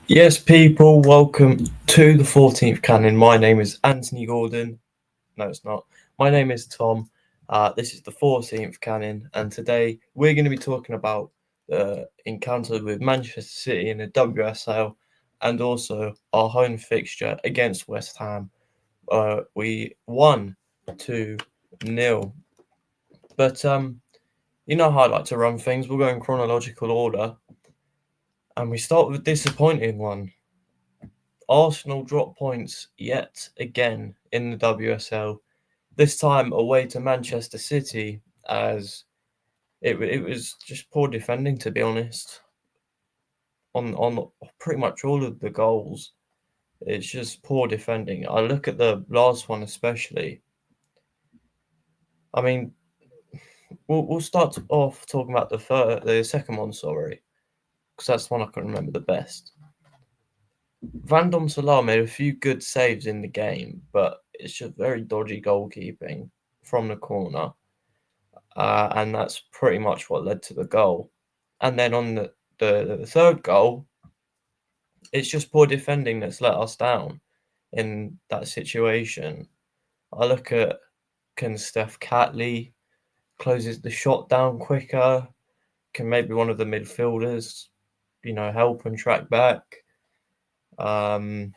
Yes, people, welcome to the 14th Canon. My name is Anthony Gordon. No, it's not. My name is Tom. This is the 14th Canon, and today we're going to be talking about the encounter with Manchester City in the WSL and also our home fixture against West Ham. We won 2-0. But you know how I like to run things. We'll go in chronological order, and we start with a disappointing one. Arsenal drop points yet again in the WSL, this time away to Manchester City, as it was just poor defending, to be honest. On pretty much all of the goals, it's just poor defending. I look at the last one especially. I mean, we'll start off talking about the second one, sorry, because that's the one I can remember the best. Van Dom Solar made a few good saves in the game, but it's just very dodgy goalkeeping from the corner. And that's pretty much what led to the goal. And then on the third goal, it's just poor defending that's let us down in that situation. I look at, can Steph Catley closes the shot down quicker? Can maybe one of the midfielders, help and track back? Lottie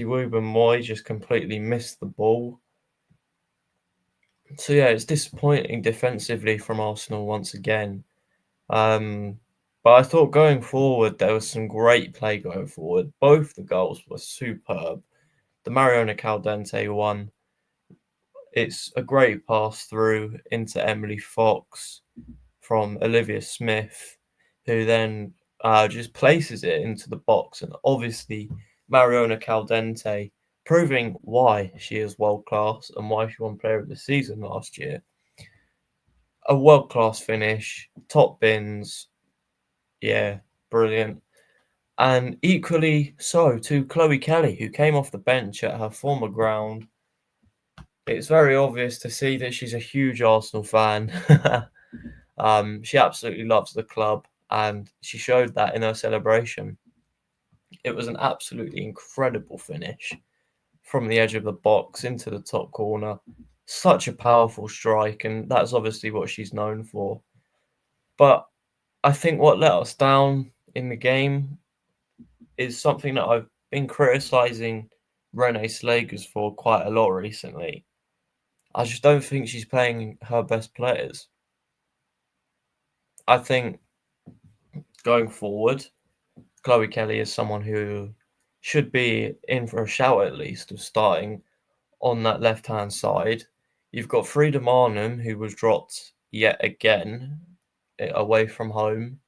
Wooben Moy just completely missed the ball. So yeah, it's disappointing defensively from Arsenal once again. But I thought going forward, there was some great play going forward. Both the goals were superb. The Mariona Caldente one, it's a great pass through into Emily Fox from Olivia Smith, who then just places it into the box. And obviously, Mariona Caldente proving why she is world class and why she won Player of the Season last year. A world class finish, top bins, yeah, brilliant. And equally so to Chloe Kelly, who came off the bench at her former ground. It's very obvious to see that she's a huge Arsenal fan. She absolutely loves the club, and she showed that in her celebration. It was an absolutely incredible finish from the edge of the box into the top corner. Such a powerful strike, and that's obviously what she's known for. But I think what let us down in the game is something that I've been criticising Renee Slagers for quite a lot recently. I just don't think she's playing her best players. I think going forward, Chloe Kelly is someone who should be in for a shout at least of starting on that left-hand side. You've got Frida Marnham, who was dropped yet again away from home.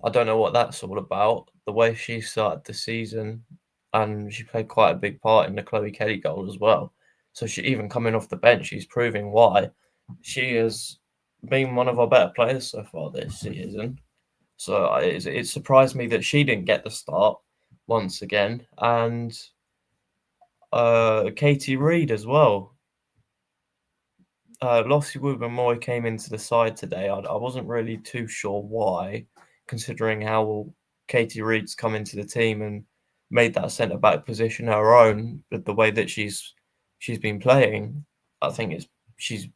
I don't know what that's all about. The way she started the season, and she played quite a big part in the Chloe Kelly goal as well. So she even coming off the bench, she's proving why she has been one of our better players so far this season. So it surprised me that she didn't get the start once again, and Katie Reid as well. Lossie Wooben-Moy came into the side today. I wasn't really too sure why, considering how Katie Reid's come into the team and made that centre back position her own. But the way that she's been playing, I think she's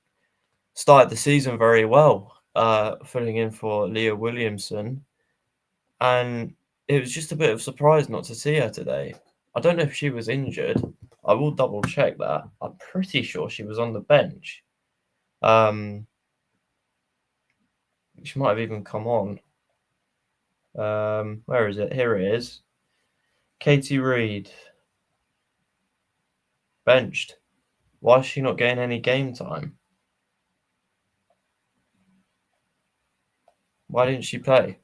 started the season very well, filling in for Leah Williamson, and it was just a bit of a surprise not to see her today. I don't know if she was injured. I will double check that. I'm pretty sure she was on the bench. She might have even come on. Where is it? Here it is. Katie Reid. Benched. Why is she not getting any game time? Why didn't she play?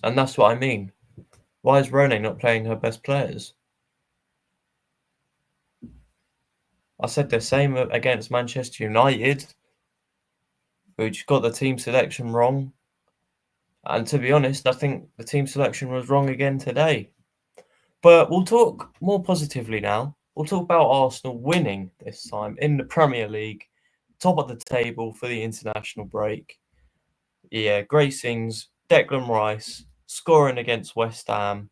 And that's what I mean. Why is Renee not playing her best players? I said the same against Manchester United, which got the team selection wrong. And to be honest, I think the team selection was wrong again today. But we'll talk more positively now. We'll talk about Arsenal winning this time in the Premier League, top of the table for the international break. Yeah, great things Declan Rice scoring against West Ham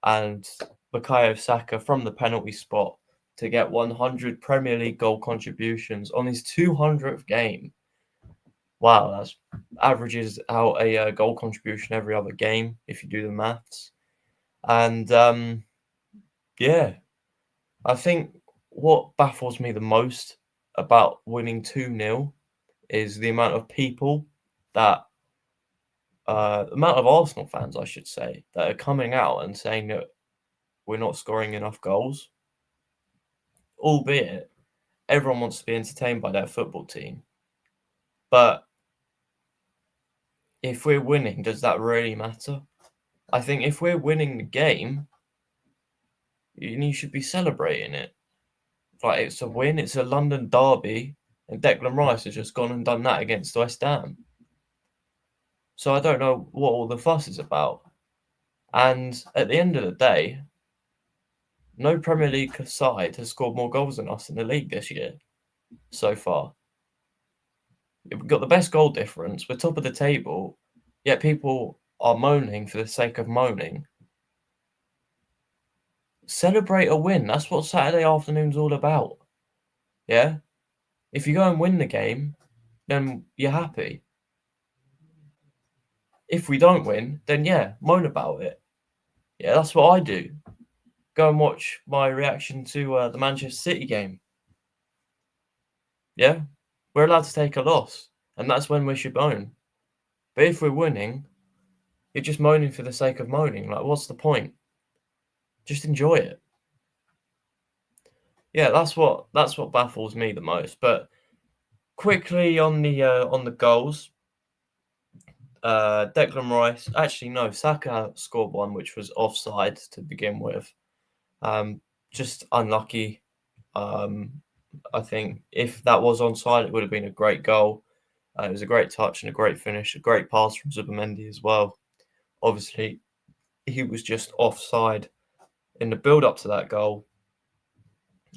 and Bukayo Saka from the penalty spot to get 100 Premier League goal contributions on his 200th game. Wow, that's averages out a goal contribution every other game if you do the maths. And yeah, I think what baffles me the most about winning 2-0 is the amount of people that the amount of Arsenal fans, I should say, that are coming out and saying that we're not scoring enough goals, albeit everyone wants to be entertained by their football team. But if we're winning, does that really matter? I think if we're winning the game, you should be celebrating it. Like, it's a win, it's a London derby, and Declan Rice has just gone and done that against West Ham. So I don't know what all the fuss is about. And at the end of the day, no Premier League side has scored more goals than us in the league this year so far. We've got the best goal difference. We're top of the table, yet people are moaning for the sake of moaning. Celebrate a win. That's what Saturday afternoon's all about. Yeah? If you go and win the game, then you're happy. If we don't win, then yeah, moan about it. Yeah, that's what I do. Go and watch my reaction to the Manchester City game. Yeah? We're allowed to take a loss, and that's when we should moan. But if we're winning, you're just moaning for the sake of moaning. Like, what's the point? Just enjoy it. Yeah, that's what baffles me the most. But quickly on the goals, Declan Rice. Actually, no, Saka scored one which was offside to begin with. Just unlucky. I think if that was onside, it would have been a great goal. It was a great touch and a great finish, a great pass from Zubamendi as well. Obviously, he was just offside in the build-up to that goal.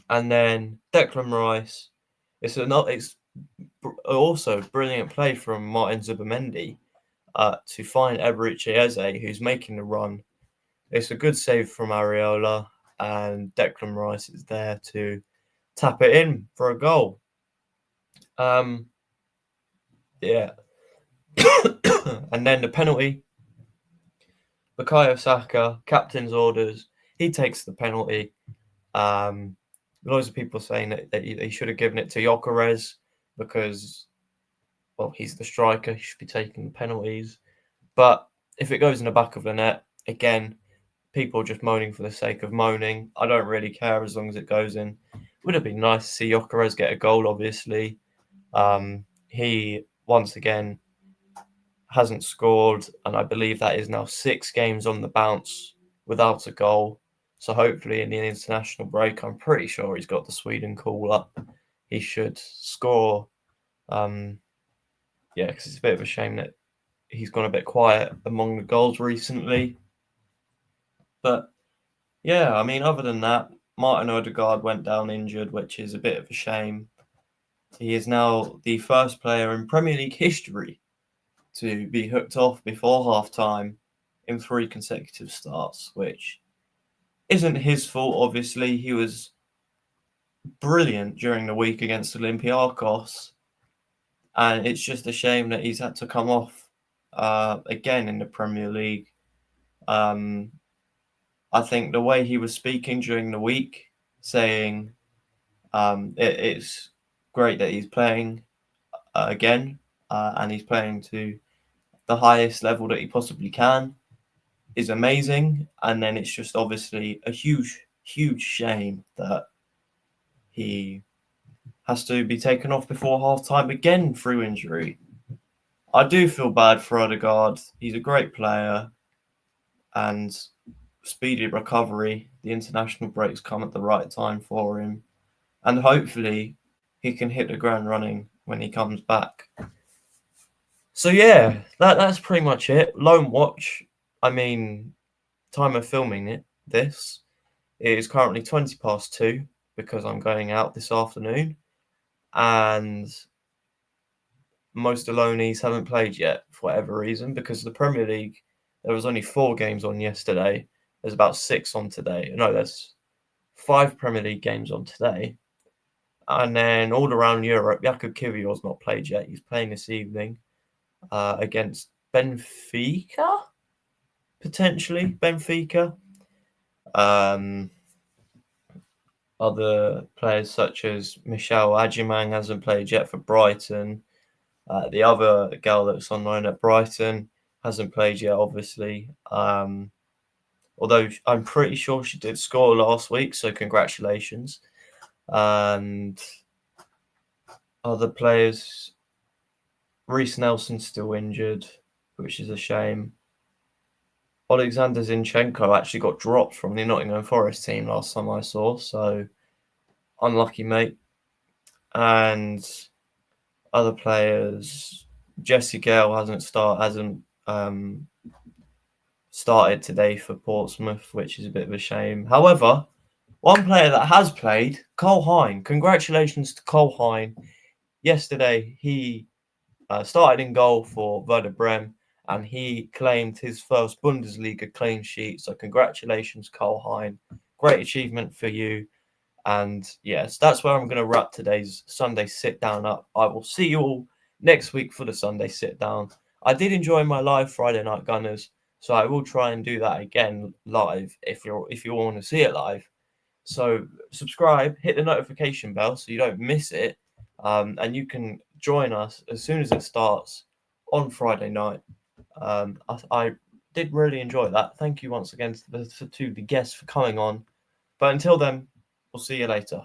And then Declan Rice. It's also brilliant play from Martin Zubamendi to find Emirates Eze, who's making the run. It's a good save from Areola, and Declan Rice is there to tap it in for a goal. Yeah. And then the penalty. Bukayo Saka, captain's orders. He takes the penalty. Loads of people saying that he should have given it to Gyökeres because, well, he's the striker. He should be taking the penalties. But if it goes in the back of the net, again, people just moaning for the sake of moaning. I don't really care as long as it goes in. Would have been nice to see Gyökeres get a goal, obviously. He, once again, hasn't scored, and I believe that is now 6 games on the bounce without a goal. So hopefully in the international break, I'm pretty sure he's got the Sweden call up. He should score. Because it's a bit of a shame that he's gone a bit quiet among the goals recently. But yeah, I mean, other than that, Martin Odegaard went down injured, which is a bit of a shame. He is now the first player in Premier League history to be hooked off before half-time in 3 consecutive starts, which isn't his fault, obviously. He was brilliant during the week against Olympiacos, and it's just a shame that he's had to come off again in the Premier League. I think the way he was speaking during the week, saying it's great that he's playing again, and he's playing to the highest level that he possibly can, is amazing. And then it's just obviously a huge, huge shame that he has to be taken off before half-time again through injury. I do feel bad for Odegaard. He's a great player, and speedy recovery. The international breaks come at the right time for him, and hopefully he can hit the ground running when he comes back. So yeah, that's pretty much it. Lone watch. I mean, time of filming this is currently 2:20 because I'm going out this afternoon, and most Alonies haven't played yet for whatever reason, because the Premier League, there was only 4 games on yesterday. There's about 6 on today. No, there's 5 Premier League games on today. And then all around Europe, Jakub Kiwior's not played yet. He's playing this evening against Benfica, potentially. Benfica. Other players such as Michelle Adjumang hasn't played yet for Brighton. The other girl that's on loan at Brighton hasn't played yet, obviously. Although I'm pretty sure she did score last week, so congratulations. And other players, Reece Nelson's still injured, which is a shame. Alexander Zinchenko actually got dropped from the Nottingham Forest team last time I saw, so unlucky, mate. And other players, Jesse Gale hasn't started today for Portsmouth, which is a bit of a shame. However, one player that has played, Cole Hine. Congratulations to Cole Hine. Yesterday, he started in goal for Werder Bremen, and he claimed his first Bundesliga clean sheet. So congratulations, Cole Hine. Great achievement for you. And yes, that's where I'm going to wrap today's Sunday sit down up. I will see you all next week for the Sunday sit down. I did enjoy my live Friday Night Gunners, so I will try and do that again live if you want to see it live. So subscribe, hit the notification bell so you don't miss it, and you can join us as soon as it starts on Friday night. I did really enjoy that. Thank you once again to the guests for coming on. But until then, we'll see you later.